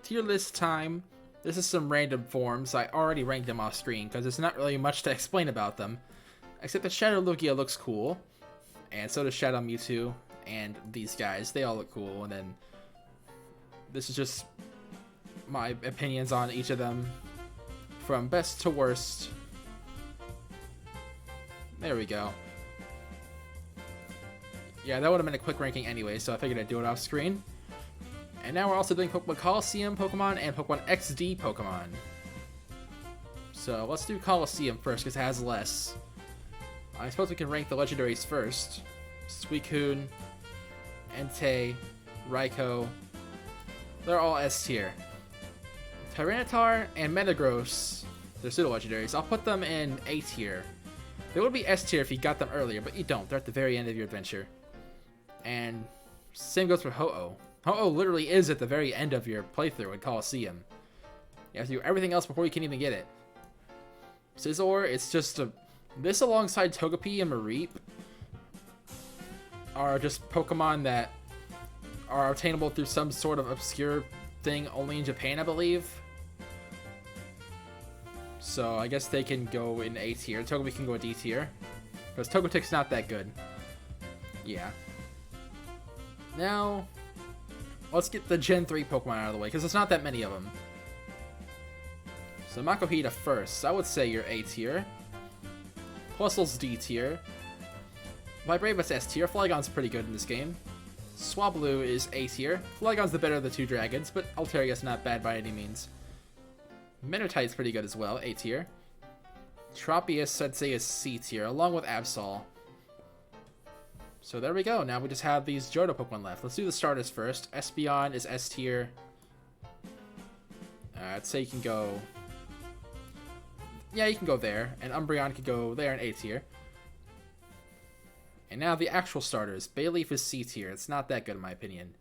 tier list time. This is some random forms. I already ranked them off screen because there's not really much to explain about them. Except that Shadow Lugia looks cool. And so does Shadow Mewtwo. And these guys, they all look cool. And then this is just my opinions on each of them. From best to worst. There we go. Yeah, that would have been a quick ranking anyway, so I figured I'd do it off screen. And now we're also doing Pokemon Colosseum Pokemon and Pokemon XD Pokemon. So let's do Colosseum first because it has less. I suppose we can rank the legendaries first. Suicune, Entei, Raikou. They're all S tier. Tyranitar and Metagross, they're pseudo-legendaries. I'll put them in A tier. They would be S tier if you got them earlier, but you don't. They're at the very end of your adventure. And same goes for Ho-Oh. Ho-Oh literally is at the very end of your playthrough in Colosseum. You have to do everything else before you can even get it. Scizor, it's just a... This alongside Togepi and Mareep are just Pokemon that are obtainable through some sort of obscure thing only in Japan, I believe. So I guess they can go in A tier. Togepi can go in D tier. Because Togetic's not that good. Yeah. Now, let's get the Gen 3 Pokemon out of the way, because there's not that many of them. So Makuhita first. I would say you're A tier. Plusle's D tier. Vibraba's S tier. Flygon's pretty good in this game. Swablu is A tier. Flygon's the better of the two dragons, but Alteria's not bad by any means. Meditite's pretty good as well, A tier. Tropius, I'd say, is C tier, along with Absol. So there we go. Now we just have these Johto Pokemon left. Let's do the starters first. Espeon is S tier. I'd say you can go... Yeah, you can go there. And Umbreon could go there in A tier. And now the actual starters. Bayleaf is C tier. It's not that good in my opinion.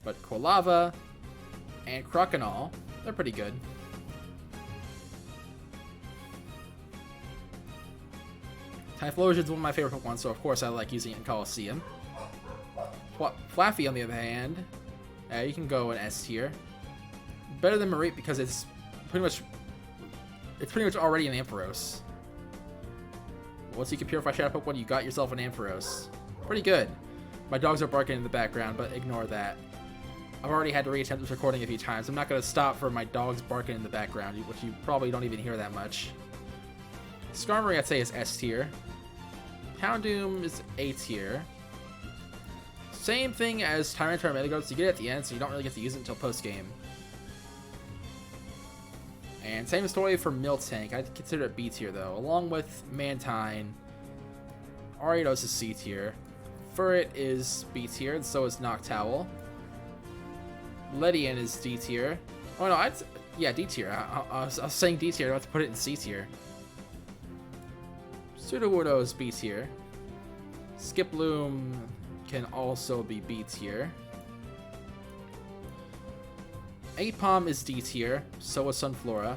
But Quilava and Croconaw, they're pretty good. Typhlosion's one of my favorite Pokemon, so of course I like using it in Colosseum. Flaffy, on the other hand, you can go in S tier. Better than Mareep because it's pretty much already an Ampharos. Once you can Purify Shadow Pokemon, you got yourself an Ampharos. Pretty good. My dogs are barking in the background, but ignore that. I've already had to reattempt this recording a few times. I'm not going to stop for my dogs barking in the background, which you probably don't even hear that much. Skarmory, I'd say, is S tier. Houndoom is A tier. Same thing as Tyranitar and Metagross. You get it at the end, so you don't really get to use it until post-game. And same story for Miltank. I'd consider it B tier, though. Along with Mantine. Ariados is C tier. Furret is B tier, and so is Noctowl. Ledian is D tier. Oh, no, yeah, D tier. I was saying D tier. I have to put it in C tier. Sudowoodo is B tier. Skiploom can also be B tier. Apom is D tier. So is Sunflora.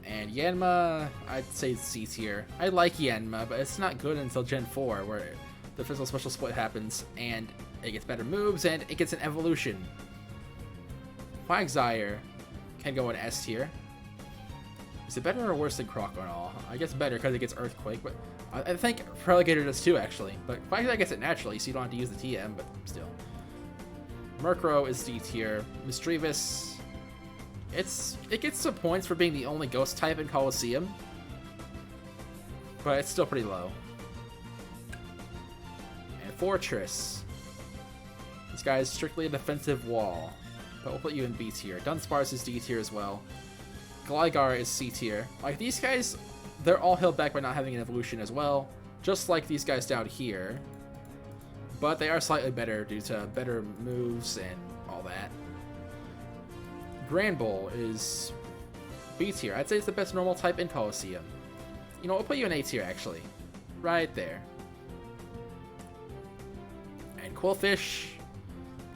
And Yanma, I'd say C tier. I like Yanma, but it's not good until Gen 4, where the physical special split happens, and it gets better moves, and it gets an evolution. Quagsire can go in S tier. Is it better or worse than Croconaw? I guess better because it gets Earthquake, but I think Relegator does too, actually. But Quagsire gets it naturally, so you don't have to use the TM, but still. Murkrow is D tier. Misdreavus, it gets some points for being the only ghost type in Colosseum, but it's still pretty low. And Fortress. This guy is strictly a defensive wall, but we'll put you in B tier. Dunsparce is D tier as well. Gligar is C tier. Like, these guys, they're all held back by not having an evolution as well, just like these guys down here. But they are slightly better due to better moves and all that. Granbull is B tier. I'd say it's the best normal type in Colosseum. You know, we'll put you in A tier, actually. Right there. And Quillfish,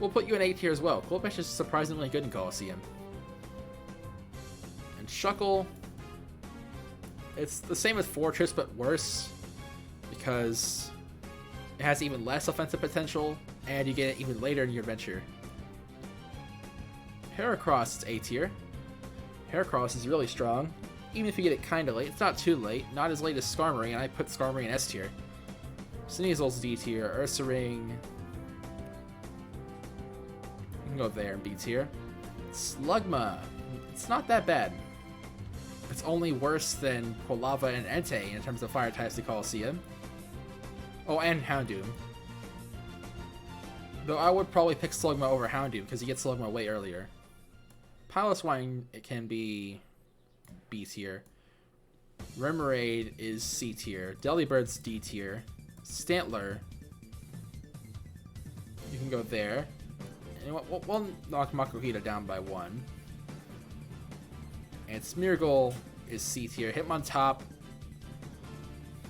we'll put you in A tier as well. Quillfish is surprisingly good in Colosseum. Shuckle, it's the same as Fortress, but worse, because it has even less offensive potential, and you get it even later in your adventure. Paracross is A tier. Paracross is really strong. Even if you get it kinda late, it's not too late. Not as late as Skarmory, and I put Skarmory in S tier. Sneasel's D tier. Ursaring. You can go there in B tier. Slugma. It's not that bad. It's only worse than Quilava and Entei in terms of fire types in Colosseum. Oh, and Houndoom. Though I would probably pick Slugma over Houndoom because you get Slugma way earlier. Piloswine, it can be B tier. Remoraid is C tier. Delibird's D tier. Stantler, you can go there. And we'll knock Makuhita down by 1. And Smeargle is C tier. Hitmontop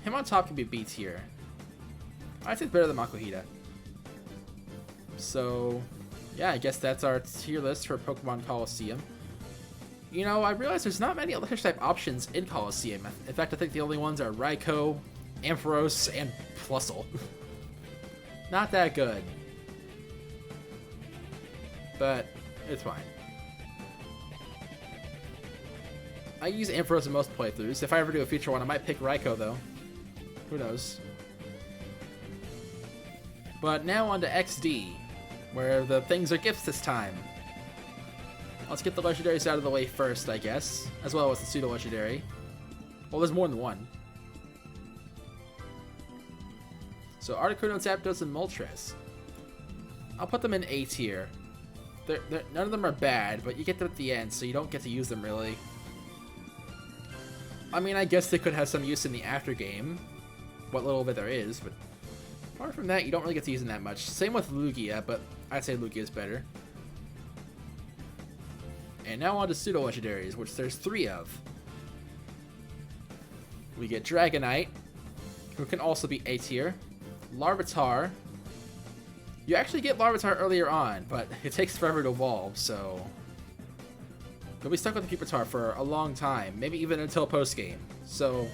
can be B tier. I think it's better than Makuhita. So, yeah, I guess that's our tier list for Pokemon Colosseum. You know, I realize there's not many electric type options in Colosseum. In fact, I think the only ones are Raikou, Ampharos, and Plusle. Not that good. But it's fine. I use Ampharos in most playthroughs. If I ever do a future one, I might pick Raikou, though. Who knows? But now on to XD, where the things are gifts this time. Let's get the legendaries out of the way first, I guess, as well as the pseudo-legendary. Well, there's more than one. So Articuno, Zapdos, and Moltres. I'll put them in A tier. None of them are bad, but you get them at the end, so you don't get to use them really. I mean, I guess they could have some use in the after game, what little bit there is, but apart from that, you don't really get to use them that much. Same with Lugia, but I'd say Lugia is better. And now on to pseudo-legendaries, which there's 3 of. We get Dragonite, who can also be A tier. Larvitar. You actually get Larvitar earlier on, but it takes forever to evolve, so you'll be stuck with the Pupitar for a long time, maybe even until post-game. So,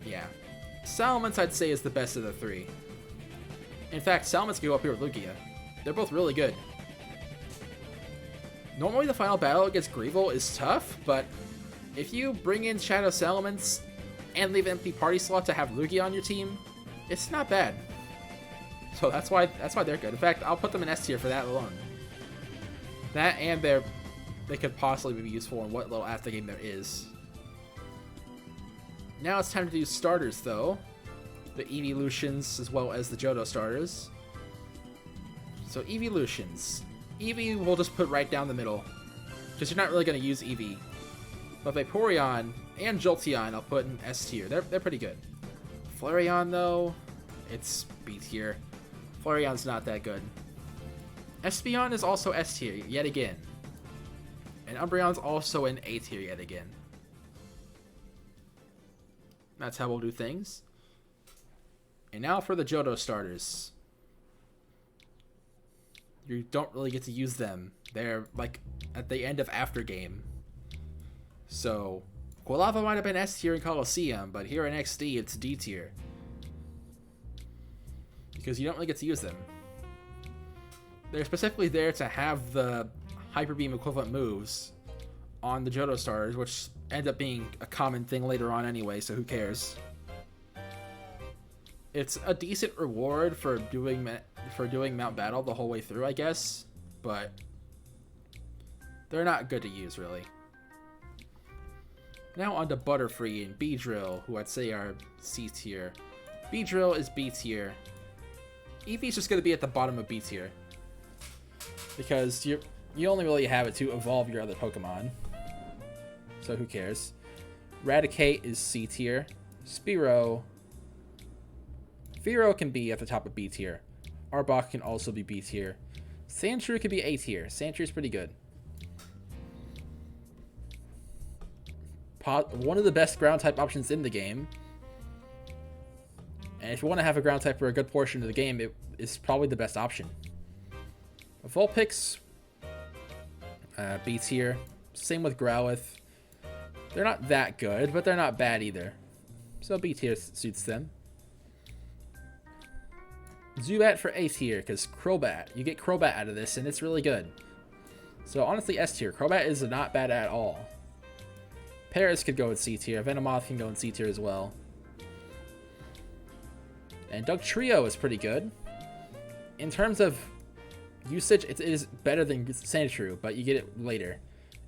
yeah. Salamence, I'd say, is the best of the 3. In fact, Salamence can go up here with Lugia. They're both really good. Normally the final battle against Greevil is tough, but if you bring in Shadow Salamence and leave an empty party slot to have Lugia on your team, it's not bad. So that's why they're good. In fact, I'll put them in S tier for that alone. That and they could possibly be useful in what little after game there is. Now it's time to do starters though. The Eeveelutions as well as the Johto starters. So Eeveelutions. Eevee we'll just put right down the middle, because you're not really going to use Eevee. But Vaporeon and Jolteon I'll put in S tier. They're pretty good. Flareon though, it's B tier. Flareon's not that good. Espeon is also S tier yet again. And Umbreon's also in A tier yet again. That's how we'll do things. And now for the Johto starters. You don't really get to use them. They're like at the end of after game. So Quilava might have been S tier in Colosseum, but here in XD it's D tier. Because you don't really get to use them. They're specifically there to have the Hyper Beam equivalent moves on the Johto starters, which end up being a common thing later on anyway, so who cares? It's a decent reward for doing Mount Battle the whole way through, I guess, but they're not good to use, really. Now on to Butterfree and Beedrill, who I'd say are C tier. Beedrill is B tier. Eevee's just going to be at the bottom of B tier, because you only really have it to evolve your other Pokemon, so who cares? Raticate is C tier. Fearow can be at the top of B tier. Arbok can also be B tier. Sandshrew can be A tier. Sandshrew pretty good. One of the best ground type options in the game. And if you want to have a ground type for a good portion of the game, it is probably the best option. Vulpix, B tier. Same with Growlithe. They're not that good, but they're not bad either. So B tier suits them. Zubat for A tier, because Crobat. You get Crobat out of this, and it's really good. So honestly, S tier. Crobat is not bad at all. Paris could go in C tier. Venomoth can go in C tier as well. And Dugtrio is pretty good. In terms of usage, it is better than Sandshrew, but you get it later.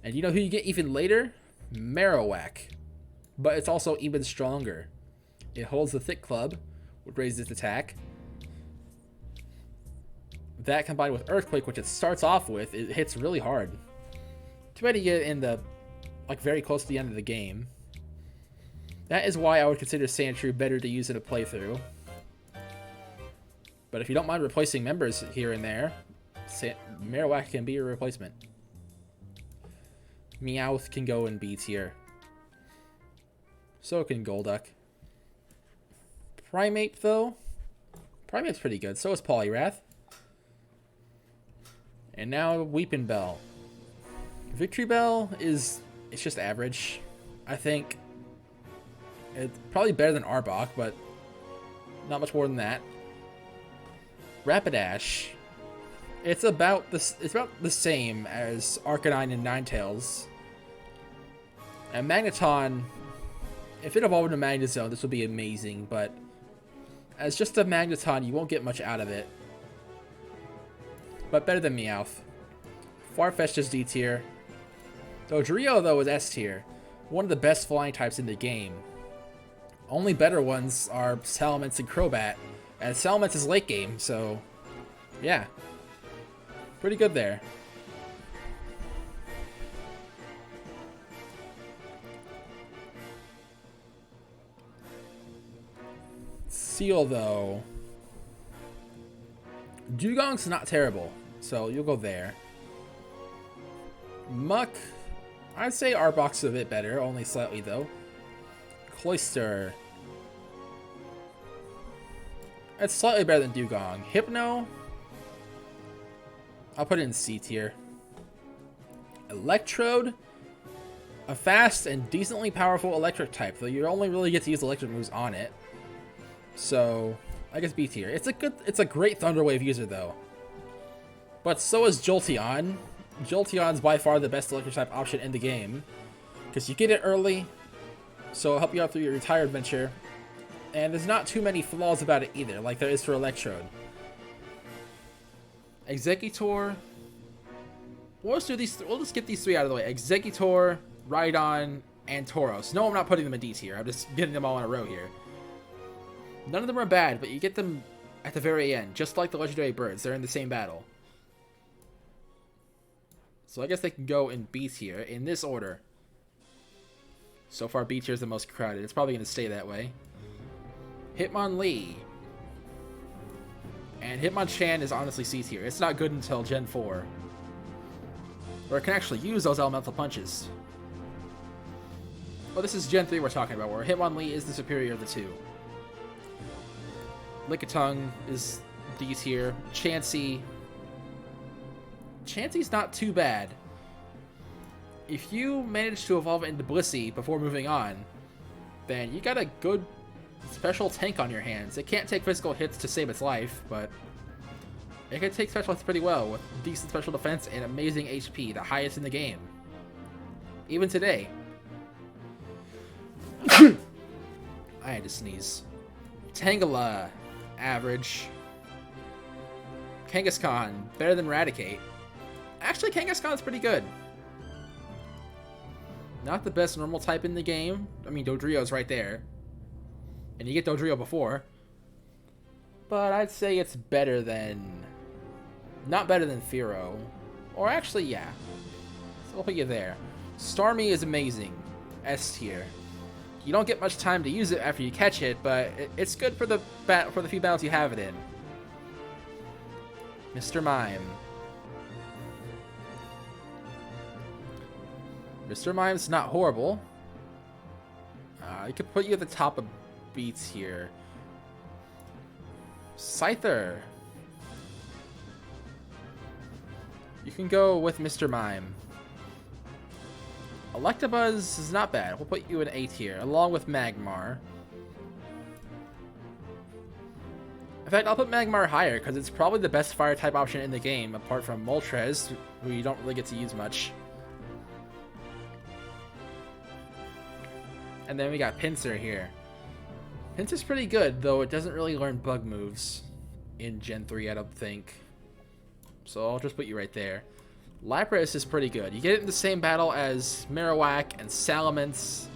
And you know who you get even later? Marowak. But it's also even stronger. It holds the Thick Club, which raises its attack. That combined with Earthquake, which it starts off with, it hits really hard. Too bad you get it in the, like, very close to the end of the game. That is why I would consider Sandshrew better to use in a playthrough. But if you don't mind replacing members here and there, Marowak can be your replacement. Meowth can go in B tier. So can Golduck. Primeape, though. Primeape's pretty good. So is Poliwrath. And now Weepinbell. Victreebel is... it's just average, I think. It's probably better than Arbok, but not much more than that. Rapidash. It's about the same as Arcanine and Ninetales. And Magneton, if it evolved into Magnezone, this would be amazing, but as just a Magneton, you won't get much out of it. But better than Meowth. Farfetch'd is D tier. Dodrio, though, is S tier. One of the best flying types in the game. Only better ones are Salamence and Crobat. And Salamence is late game, so yeah. Pretty good there. Seal, though. Dugong's not terrible, so you'll go there. Muck, I'd say Arbok's a bit better, only slightly though. Cloyster. It's slightly better than Dugong. Hypno, I'll put it in C tier. Electrode, a fast and decently powerful electric type, though you only really get to use electric moves on it. So I guess B tier. It's a great Thunder Wave user though. But so is Jolteon. Jolteon's by far the best electric type option in the game, because you get it early, so it'll help you out through your entire adventure. And there's not too many flaws about it either, like there is for Electrode. Exeggutor. We'll just get these three out of the way. Exeggutor, Rhydon, and Tauros. No, I'm not putting them in D tier. I'm just getting them all in a row here. None of them are bad, but you get them at the very end, just like the legendary birds. They're in the same battle. So I guess they can go in B tier in this order. So far, B tier is the most crowded. It's probably going to stay that way. Hitmonlee. And Hitmonchan is honestly C tier. It's not good until Gen 4, where it can actually use those elemental punches. Well, this is Gen 3 we're talking about, where Hitmonlee is the superior of the two. Lickitung is D tier. Chansey. Chansey's not too bad. If you manage to evolve into Blissey before moving on, then you got a good special tank on your hands. It can't take physical hits to save its life, but it can take special hits pretty well with decent special defense and amazing HP, the highest in the game. Even today. I had to sneeze. Tangela, average. Kangaskhan, better than Raticate. Actually, Kangaskhan's pretty good. Not the best normal type in the game. I mean, Dodrio's right there. And you get Dodrio before. But I'd say it's better than... not better than Fearow. Or actually, yeah. So I'll put you there. Starmie is amazing. S tier. You don't get much time to use it after you catch it, but it's good for the few battles you have it in. Mr. Mime. Mr. Mime's not horrible. I could put you at the top of beats here. Scyther. You can go with Mr. Mime. Electabuzz is not bad. We'll put you in A tier, along with Magmar. If fact, I'll put Magmar higher, because it's probably the best fire-type option in the game, apart from Moltres, who you don't really get to use much. And then we got Pinsir here. Pinsir's pretty good, though it doesn't really learn bug moves in Gen 3, I don't think. So I'll just put you right there. Lapras is pretty good. You get it in the same battle as Marowak and Salamence.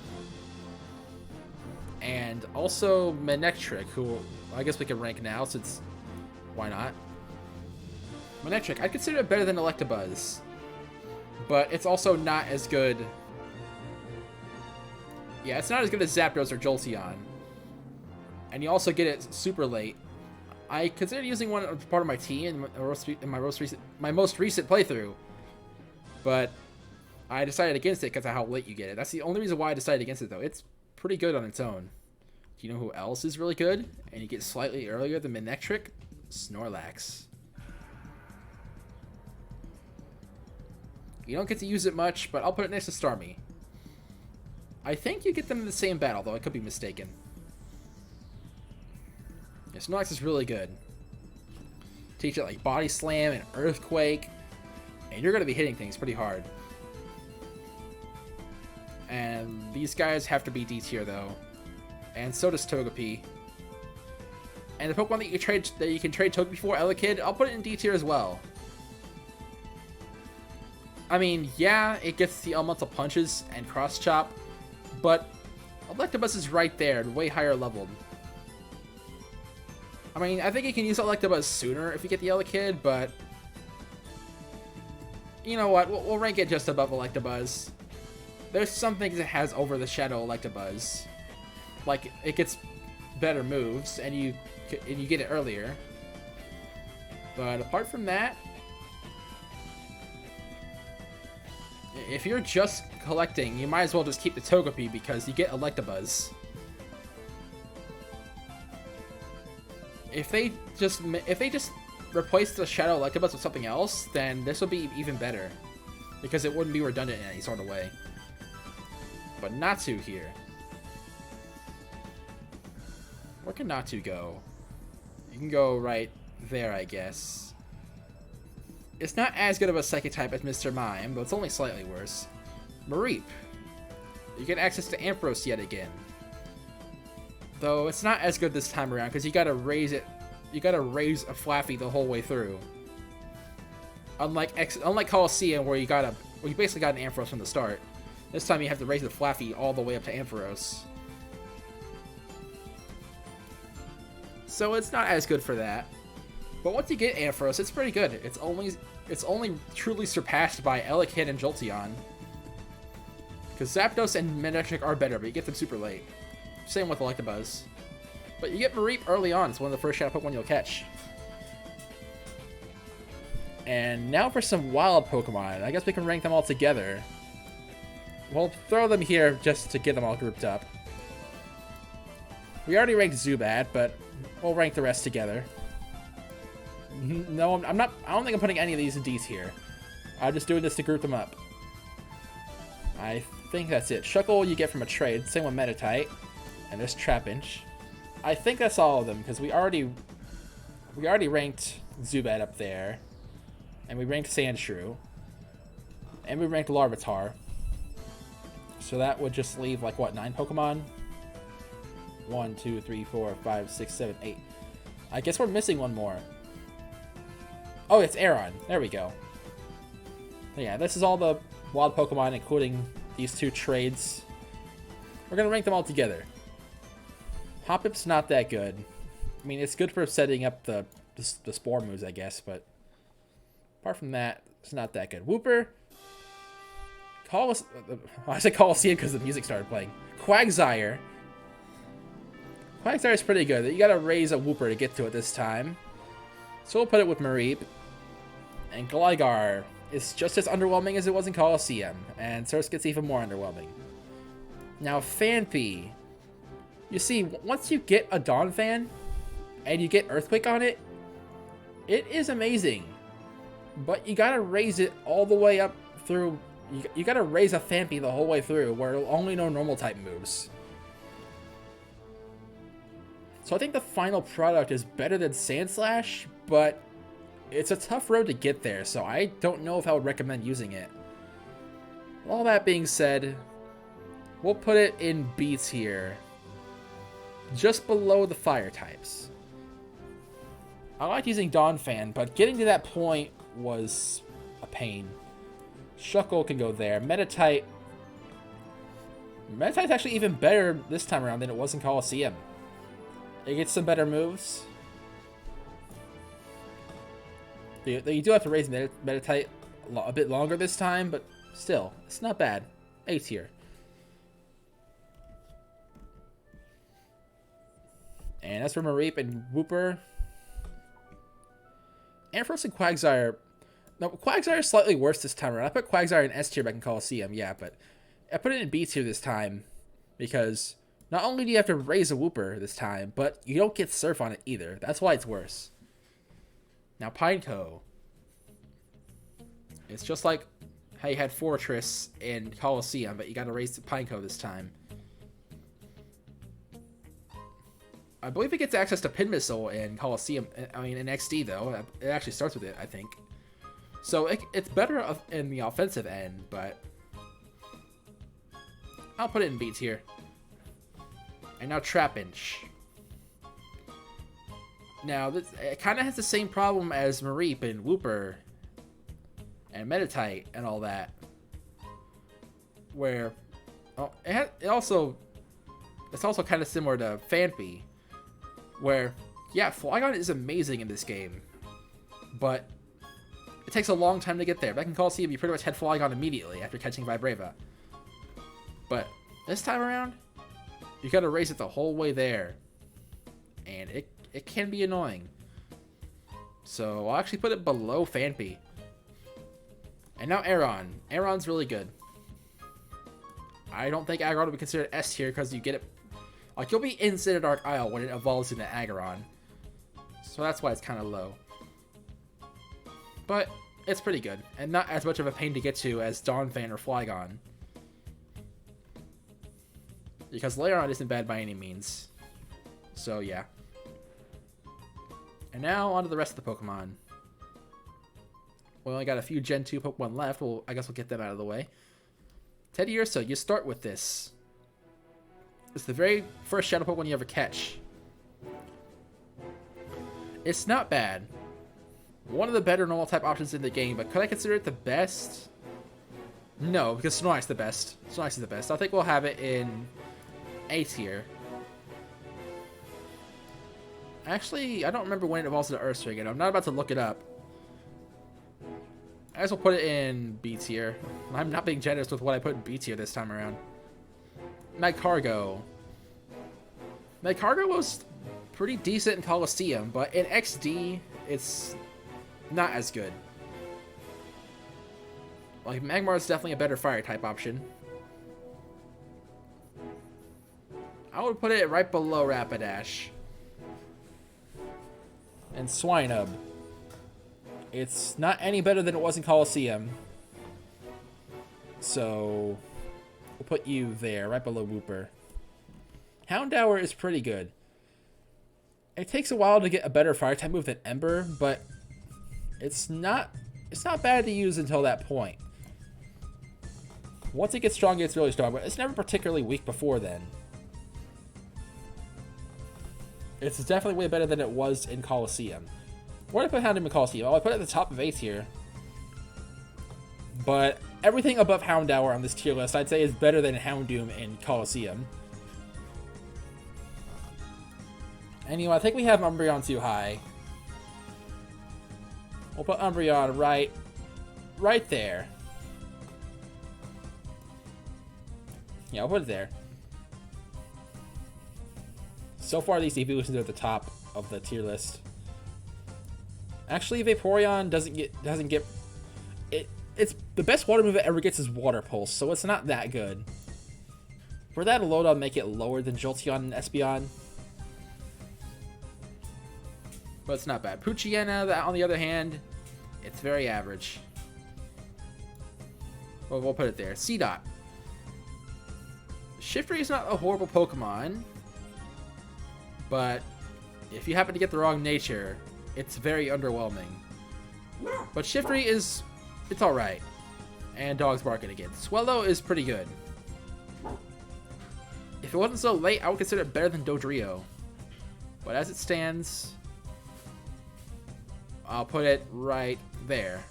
And also Manectric, who I guess we can rank now, since why not? Manectric, I'd consider it better than Electabuzz. But it's also not as good. Yeah, it's not as good as Zapdos or Jolteon. And you also get it super late. I considered using one as part of my team in my most recent playthrough. But I decided against it because of how late you get it. That's the only reason why I decided against it, though. It's pretty good on its own. Do you know who else is really good? And you get slightly earlier than Manectric? Snorlax. You don't get to use it much, but I'll put it next to Starmie. I think you get them in the same battle, though I could be mistaken. Yeah, Snorlax is really good. Teach it like Body Slam and Earthquake, and you're going to be hitting things pretty hard. And these guys have to be D tier though, and so does Togepi. And the Pokemon that you can trade Togepi for, Elekid, I'll put it in D tier as well. I mean, yeah, it gets the elemental punches and cross chop, but Electabuzz is right there, way higher leveled. I mean, I think you can use Electabuzz sooner if you get the Elekid, but you know what? We'll rank it just above Electabuzz. There's some things it has over the Shadow Electabuzz. Like, it gets better moves, and you get it earlier. But apart from that, if you're just collecting, you might as well just keep the Togepi because you get Electabuzz. If they just replace the Shadow Electabuzz with something else, then this will be even better. Because it wouldn't be redundant in any sort of way. But Natu here. Where can Natu go? You can go right there, I guess. It's not as good of a Psychic type as Mr. Mime, but it's only slightly worse. Mareep. You get access to Ampharos yet again. Though it's not as good this time around, because you gotta raise it. You gotta raise a Flaffy the whole way through. Unlike Colosseum, where you basically got an Ampharos from the start. This time you have to raise the Flaffy all the way up to Ampharos. So it's not as good for that. But once you get Ampharos, it's pretty good. It's only truly surpassed by Elekid and Jolteon. Because Zapdos and Manectric are better, but you get them super late. Same with Electabuzz. But you get Mareep early on. It's one of the first Shadow Pokemon you'll catch. And now for some wild Pokemon. I guess we can rank them all together. We'll throw them here just to get them all grouped up. We already ranked Zubat, but we'll rank the rest together. No, I don't think I'm putting any of these in D's here. I'm just doing this to group them up. I think that's it. Shuckle you get from a trade. Same with Meditite. And there's Trapinch. I think that's all of them, because we already ranked Zubat up there. And we ranked Sandshrew. And we ranked Larvitar. So that would just leave, like, what, 9 Pokemon? 1, 2, 3, 4, 5, 6, 7, 8. I guess we're missing one more. Oh, it's Aeron. There we go. But yeah, this is all the wild Pokemon, including these 2 trades. We're going to rank them all together. Hoppip's not that good. I mean, it's good for setting up the Spore moves, I guess, but apart from that, it's not that good. Wooper. I said Colosseum because the music started playing. Quagsire. Quagsire is pretty good. You gotta raise a Wooper to get to it this time. So we'll put it with Mareep. And Gligar is just as underwhelming as it was in Colosseum. And Surf gets even more underwhelming. Now, Phanpy. You see, once you get a Donphan, and you get Earthquake on it, it is amazing. But you gotta raise it all the way up through... You gotta raise a Phanpy the whole way through, where it'll only know normal type moves. So I think the final product is better than Sandslash, but it's a tough road to get there, so I don't know if I would recommend using it. All that being said, we'll put it in B tier, just below the fire types. I like using Donphan, but getting to that point was a pain. Shuckle can go there. Meditite's actually even better this time around than it was in Colosseum. It gets some better moves. You do have to raise Meditite a bit longer this time, but still, it's not bad. A tier. And as for Mareep and Wooper, Ampharos and Quagsire. No, Quagsire is slightly worse this time around. I put Quagsire in S tier back in Colosseum, yeah, but I put it in B tier this time because not only do you have to raise a Wooper this time, but you don't get Surf on it either. That's why it's worse. Now, Pineco. It's just like how you had Fortress in Colosseum, but you got to raise the Pineco this time. I believe it gets access to Pin Missile in Colosseum. I mean, in XD, though. It actually starts with it, I think. So it's better in the offensive end, but I'll put it in B tier. And now Trapinch. Now, it kind of has the same problem as Mareep and Wooper and Meditite and all that. Where it's also kind of similar to Phanpy. Where, yeah, Flygon is amazing in this game, but it takes a long time to get there. Back in Colosseum, you pretty much had Flygon immediately after catching Vibrava. But this time around, you gotta raise it the whole way there. And it can be annoying. So I'll actually put it below Phanpy. And now Aeron. Aeron's really good. I don't think Aggron would be considered S tier because you get it. Like, you'll be in Dark Isle when it evolves into Aggron. So that's why it's kind of low. But it's pretty good. And not as much of a pain to get to as Donphan or Flygon. Because Lairon isn't bad by any means. So, yeah. And now, on to the rest of the Pokemon. We only got a few Gen 2 Pokemon left. I guess we'll get them out of the way. Teddiursa, you start with this. It's the very first Shadow Pokemon you ever catch. It's not bad. One of the better normal type options in the game, but could I consider it the best? No, because Snorlax's the best. Snorlax is the best. I think we'll have it in A tier. Actually, I don't remember when it evolves into Earthspring, and I'm not about to look it up. I guess we'll put it in B tier. I'm not being generous with what I put in B tier this time around. Magcargo. Magcargo was pretty decent in Colosseum, but in XD, it's not as good. Like, Magmar is definitely a better fire type option. I would put it right below Rapidash. And Swinub. It's not any better than it was in Colosseum. So we'll put you there, right below Wooper. Houndour is pretty good. It takes a while to get a better fire type move than Ember, but it's not bad to use until that point. Once it gets strong, it's really strong, but it's never particularly weak before then. It's definitely way better than it was in Colosseum. Where did I put Houndour in Colosseum? Oh, I put it at the top of A tier. But everything above Houndour on this tier list, I'd say, is better than Houndoom in Colosseum. Anyway, I think we have Umbreon too high. We'll put Umbreon right there. Yeah, I'll put it there. So far, these Eeveelutions are at the top of the tier list. Actually, Vaporeon doesn't get it. It's the best water move it ever gets is Water Pulse, so it's not that good. For that alone, I'll make it lower than Jolteon and Espeon. But it's not bad. Poochyena, on the other hand, it's very average. Well, we'll put it there. Seedot. Shiftry is not a horrible Pokemon, but If you happen to get the wrong nature, it's very underwhelming. But Shiftry it's alright. And Dog's barking again. Swellow is pretty good. If it wasn't so late, I would consider it better than Dodrio. But as it stands, I'll put it right there.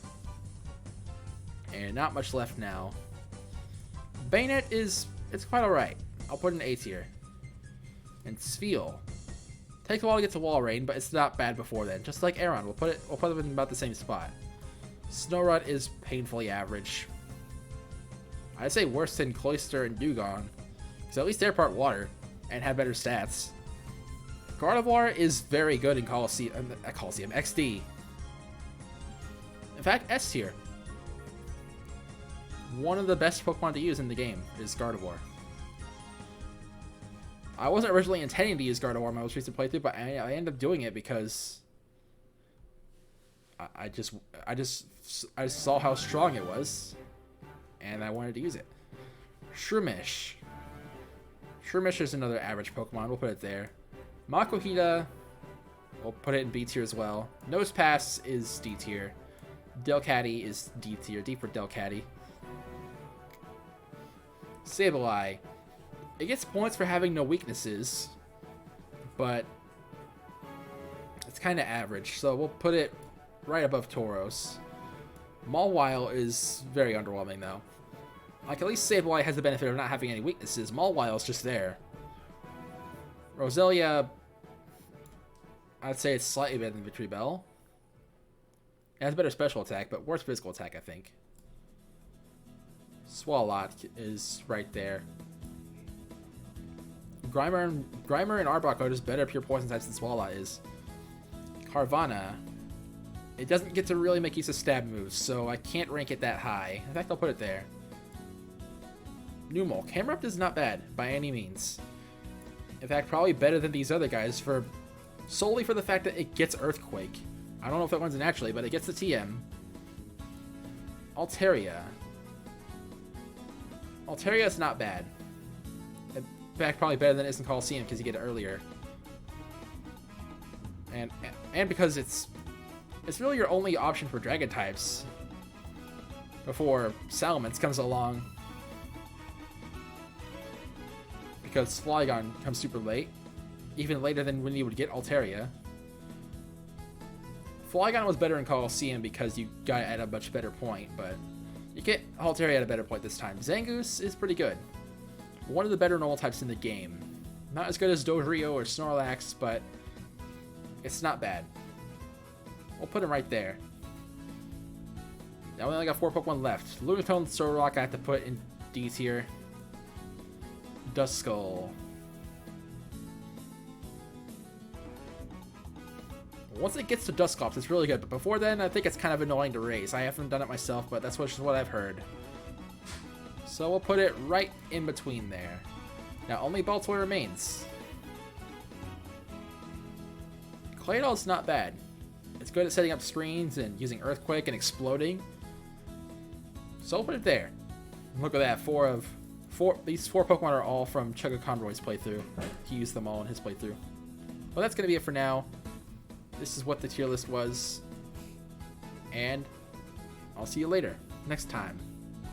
And not much left now. Bayonet it's quite alright. I'll put it in A tier. And Spheal. Takes a while to get to Wall Rain, but it's not bad before then. Just like Aron, we'll put them in about the same spot. Snorunt is painfully average. I'd say worse than Cloyster and Dugong, because at least they're part water and have better stats. Gardevoir is very good in Colosseum XD. In fact, S tier. One of the best Pokemon to use in the game is Gardevoir. I wasn't originally intending to use Gardevoir in my most recent playthrough, but I ended up doing it because I just saw how strong it was, and I wanted to use it. Shroomish. Shroomish is another average Pokemon. We'll put it there. Makuhita, we'll put it in B tier as well. Nosepass is D tier. Delcatty is D tier. D for Delcatty. Sableye. It gets points for having no weaknesses, but it's kind of average, so we'll put it right above Tauros. Mawile is very underwhelming, though. Like, at least Sableye has the benefit of not having any weaknesses. Mawile is just there. Roselia, I'd say it's slightly better than Victreebel. It has better special attack, but worse physical attack, I think. Swalot is right there. Grimer and Arbok are just better pure poison types than Swalot is. Carvanha, it doesn't get to really make use of stab moves, so I can't rank it that high. In fact, I'll put it there. Numel, Camerupt is not bad by any means. In fact, probably better than these other guys solely for the fact that it gets Earthquake. I don't know if it runs it naturally, but it gets the TM. Altaria. Altaria is not bad. In fact, probably better than it is in Colosseum because you get it earlier. And because it's really your only option for Dragon types before Salamence comes along. Because Flygon comes super late. Even later than when you would get Altaria. Flygon was better in Colosseum because you got it at a much better point, but you get Altaria at a better point this time. Zangoose is pretty good. One of the better normal types in the game. Not as good as Dodrio or Snorlax, but it's not bad. We'll put him right there. Now we only got 4 Pokemon left. Lunatone and Solrock I have to put in D tier. Duskull. Once it gets to Dusclops, it's really good, but before then, I think it's kind of annoying to raise. I haven't done it myself, but that's just what I've heard. So we'll put it right in between there. Now, only Baltoy remains. Claydol's not bad. It's good at setting up screens and using Earthquake and exploding. So we'll put it there. Look at that, these 4 Pokemon are all from Chugga Conroy's playthrough. He used them all in his playthrough. Well, that's going to be it for now. This is what the tier list was. And I'll see you later, next time.